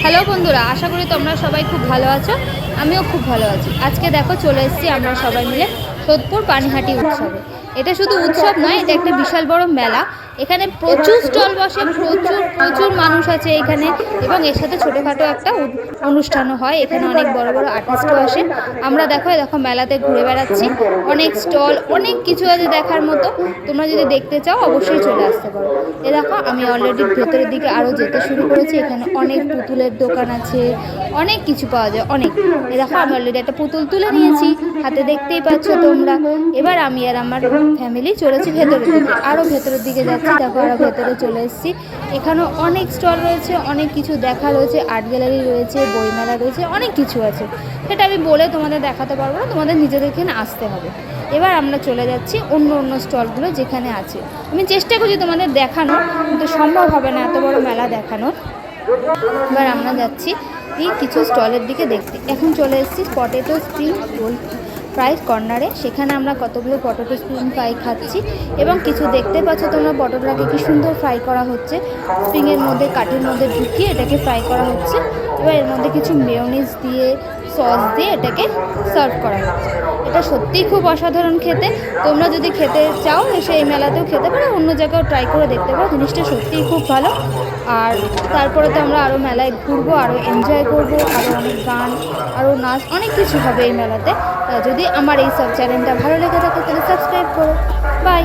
Hello বন্ধুরা, আশা করি তোমরা সবাই খুব ভালো আছো। আমিও খুব ভালো আছি। আজকে দেখো চলে এসেছি আমরা সবাই মিলে সোদপুর পানিহাটি উৎসবে। এটা শুধু উৎসব নয়, এটা একটা বিশাল বড় মেলা। এখানে প্রচুর স্টল বসে, প্রচুর প্রচুর মানুষ আছে এখানে, এবং এর সাথে ছোটোখাটো একটা অনুষ্ঠানও হয়। এখানে অনেক বড় বড় আর্টিস্টও আসে। আমরা দেখো মেলাতে ঘুরে বেড়াচ্ছি, অনেক স্টল, অনেক কিছু আছে দেখার মতো। তোমরা যদি দেখতে চাও অবশ্যই চলে আসতে পারো। এ দেখো আমি অলরেডি ভেতরের দিকে আরও যেতে শুরু করেছি। এখানে অনেক পুতুলের দোকান আছে, অনেক কিছু পাওয়া যায়, অনেক। এ দেখো আমি অলরেডি একটা পুতুল তুলে নিয়েছি, হাতে দেখতেই পাচ্ছ তোমরা। এবার আমি আর আমার ফ্যামিলি চলেছি ভেতরের দিকে, আরও ভেতরের দিকে যাচ্ছি। দেখো আরও ভেতরে চলে এসেছি। এখানেও অনেক স্টল রয়েছে, অনেক কিছু দেখা রয়েছে, আর্ট গ্যালারি রয়েছে, বইমেলা রয়েছে, অনেক কিছু আছে। সেটা আমি বলে তোমাদের দেখাতে পারবো না, তোমাদের নিজেদেরকে আসতে হবে। এবার আমরা চলে যাচ্ছি অন্য অন্য স্টলগুলো যেখানে আছে। আমি চেষ্টা করছি তোমাদের দেখানোর, কিন্তু সম্ভব হবে না এত বড় মেলা দেখানোর। এবার আমরা যাচ্ছি এই কিছু স্টলের দিকে দেখতে। এখন চলে এসেছি পটেটো স্প্রিং রোল ফ্রাই কর্নারে। সেখানে আমরা কতগুলো পটেটো স্প্রিং ফ্রাই খাচ্ছি, এবং কিছু দেখতে পাচ্ছ তোমরা পটেটোটাকে কি সুন্দর ফ্রাই করা হচ্ছে। স্প্রিংয়ের মধ্যে, কাঠের মধ্যে ঢুকিয়ে এটাকে ফ্রাই করা হচ্ছে। এবার এর মধ্যে কিছু মেয়োনিজ দিয়ে, সস দিয়ে এটাকে সার্ভ করা হচ্ছে। এটা সত্যিই খুব অসাধারণ খেতে। তোমরা যদি খেতে চাও এসে এই মেলাতেও খেতে পারো, অন্য জায়গাও ট্রাই করে দেখতে পারো। জিনিসটা সত্যিই খুব ভালো। আর তারপরে তো আমরা আরও মেলায় ঘুরবো, আরও এনজয় করবো, আরও অনেক গান, আরও নাচ, অনেক কিছু হবে এই মেলাতে। যদি আমার এই সব চ্যানেলটা ভালো লেগে থাকে তাহলে সাবস্ক্রাইব করো। বাই।